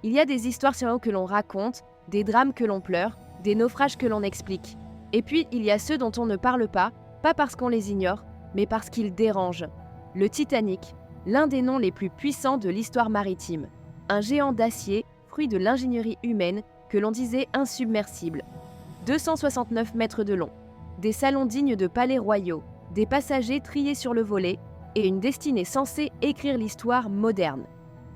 Il y a des histoires sur l'eau que l'on raconte, des drames que l'on pleure, des naufrages que l'on explique. Et puis, il y a ceux dont on ne parle pas parce qu'on les ignore, mais parce qu'ils dérangent. Le Titanic, l'un des noms les plus puissants de l'histoire maritime. Un géant d'acier, fruit de l'ingénierie humaine, que l'on disait insubmersible. 269 mètres de long, des salons dignes de palais royaux, des passagers triés sur le volet et une destinée censée écrire l'histoire moderne.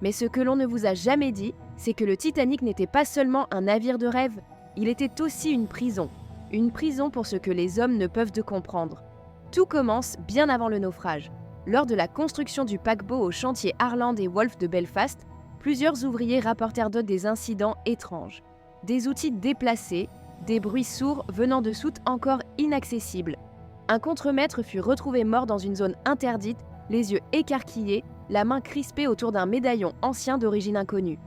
Mais ce que l'on ne vous a jamais dit, c'est que le Titanic n'était pas seulement un navire de rêve, il était aussi une prison. Une prison pour ce que les hommes ne peuvent de comprendre. Tout commence bien avant le naufrage. Lors de la construction du paquebot au chantier Harland et Wolff de Belfast, plusieurs ouvriers rapportèrent des incidents étranges. Des outils déplacés, des bruits sourds venant de soutes encore inaccessibles. Un contremaître fut retrouvé mort dans une zone interdite, les yeux écarquillés, la main crispée autour d'un médaillon ancien d'origine inconnue.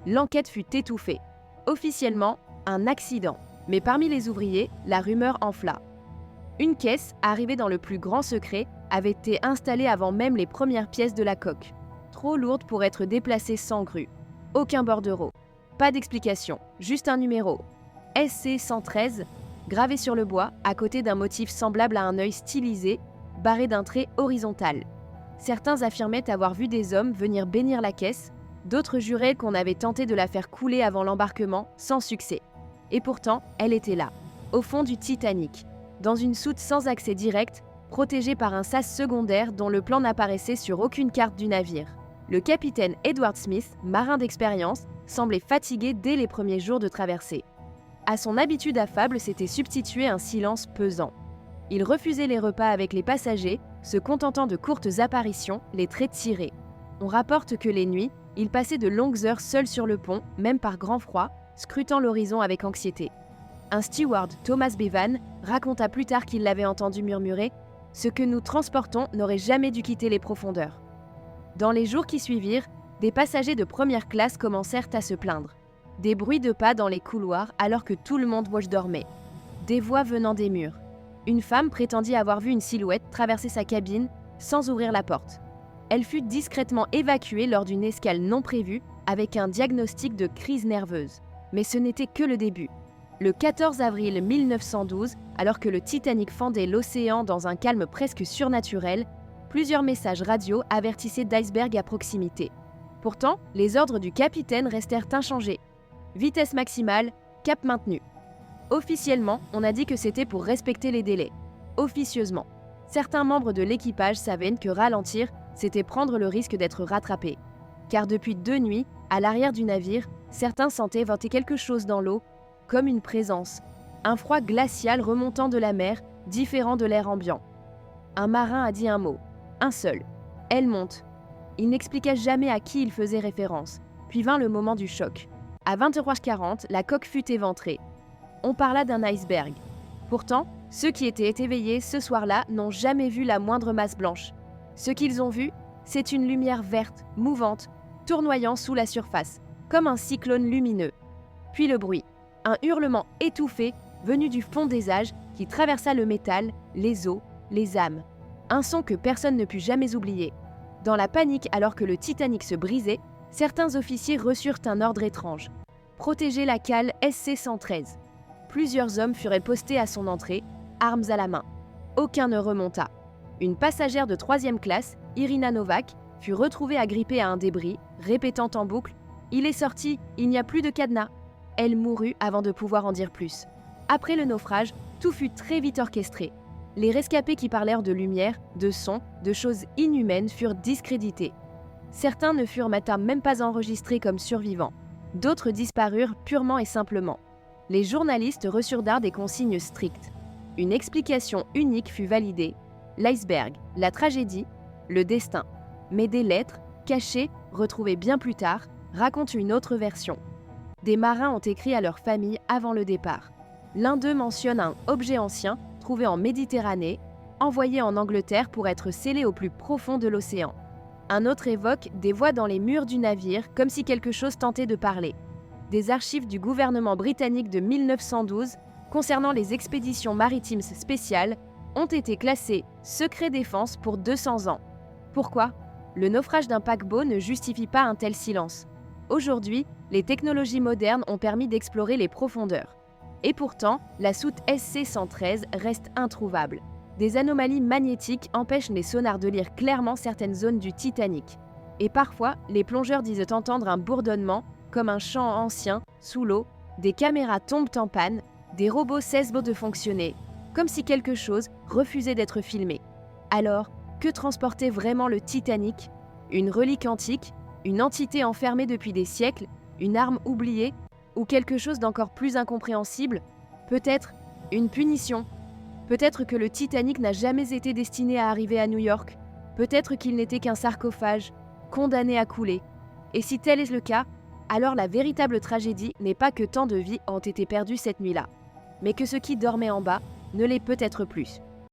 L'enquête fut étouffée. Officiellement, un accident. Mais parmi les ouvriers, la rumeur enfla. Une caisse, arrivée dans le plus grand secret, avait été installée avant même les premières pièces de la coque. Trop lourde pour être déplacée sans grue. Aucun bordereau. Pas d'explication, juste un numéro. SC 113, gravé sur le bois, à côté d'un motif semblable à un œil stylisé, barré d'un trait horizontal. Certains affirmaient avoir vu des hommes venir bénir la caisse, d'autres juraient qu'on avait tenté de la faire couler avant l'embarquement, sans succès. Et pourtant, elle était là, au fond du Titanic, dans une soute sans accès direct, protégée par un sas secondaire dont le plan n'apparaissait sur aucune carte du navire. Le capitaine Edward Smith, marin d'expérience, semblait fatigué dès les premiers jours de traversée. À son habitude affable s'était substitué un silence pesant. Il refusait les repas avec les passagers, se contentant de courtes apparitions, les traits tirés. On rapporte que les nuits, il passait de longues heures seul sur le pont, même par grand froid, scrutant l'horizon avec anxiété. Un steward, Thomas Bevan, raconta plus tard qu'il l'avait entendu murmurer « Ce que nous transportons n'aurait jamais dû quitter les profondeurs ». Dans les jours qui suivirent, des passagers de première classe commencèrent à se plaindre. Des bruits de pas dans les couloirs alors que tout le monde dormait. Des voix venant des murs. Une femme prétendit avoir vu une silhouette traverser sa cabine sans ouvrir la porte. Elle fut discrètement évacuée lors d'une escale non prévue avec un diagnostic de crise nerveuse. Mais ce n'était que le début. Le 14 avril 1912, alors que le Titanic fendait l'océan dans un calme presque surnaturel, plusieurs messages radio avertissaient d'icebergs à proximité. Pourtant, les ordres du capitaine restèrent inchangés. Vitesse maximale, cap maintenu. Officiellement, on a dit que c'était pour respecter les délais. Officieusement, certains membres de l'équipage savaient que ralentir, c'était prendre le risque d'être rattrapé. Car depuis 2 nuits, à l'arrière du navire, certains sentaient vanter quelque chose dans l'eau, comme une présence. Un froid glacial remontant de la mer, différent de l'air ambiant. Un marin a dit un mot, un seul. Elle monte. Il n'expliqua jamais à qui il faisait référence. Puis vint le moment du choc. À 23h40, la coque fut éventrée. On parla d'un iceberg. Pourtant, ceux qui étaient éveillés ce soir-là n'ont jamais vu la moindre masse blanche. Ce qu'ils ont vu, c'est une lumière verte, mouvante, tournoyant sous la surface, comme un cyclone lumineux. Puis le bruit, un hurlement étouffé venu du fond des âges qui traversa le métal, les eaux, les âmes. Un son que personne ne put jamais oublier. Dans la panique alors que le Titanic se brisait, certains officiers reçurent un ordre étrange. Protéger la cale SC 113. Plusieurs hommes furent postés à son entrée, armes à la main. Aucun ne remonta. Une passagère de 3e classe, Irina Novak, fut retrouvée agrippée à un débris, répétant en boucle « Il est sorti, il n'y a plus de cadenas ». Elle mourut avant de pouvoir en dire plus. Après le naufrage, tout fut très vite orchestré. Les rescapés qui parlèrent de lumière, de son, de choses inhumaines furent discrédités. Certains ne furent même pas enregistrés comme survivants. D'autres disparurent purement et simplement. Les journalistes reçurent des consignes strictes. Une explication unique fut validée. L'iceberg, la tragédie, le destin. Mais des lettres, cachées, retrouvées bien plus tard, racontent une autre version. Des marins ont écrit à leur famille avant le départ. L'un d'eux mentionne un objet ancien trouvé en Méditerranée, envoyé en Angleterre pour être scellé au plus profond de l'océan. Un autre évoque des voix dans les murs du navire, comme si quelque chose tentait de parler. Des archives du gouvernement britannique de 1912 concernant les expéditions maritimes spéciales ont été classées secret défense pour 200 ans. Pourquoi ? Le naufrage d'un paquebot ne justifie pas un tel silence. Aujourd'hui, les technologies modernes ont permis d'explorer les profondeurs. Et pourtant, la soute SC-113 reste introuvable. Des anomalies magnétiques empêchent les sonars de lire clairement certaines zones du Titanic. Et parfois, les plongeurs disent entendre un bourdonnement, comme un chant ancien, sous l'eau, des caméras tombent en panne, des robots cessent de fonctionner, comme si quelque chose refusait d'être filmé. Alors, que transportait vraiment le Titanic? Une relique antique? Une entité enfermée depuis des siècles? Une arme oubliée? Ou quelque chose d'encore plus incompréhensible? Peut-être une punition? Peut-être que le Titanic n'a jamais été destiné à arriver à New York? Peut-être qu'il n'était qu'un sarcophage, condamné à couler? Et si tel est le cas, alors la véritable tragédie n'est pas que tant de vies ont été perdues cette nuit-là, mais que ce qui dormait en bas ne l'est peut-être plus.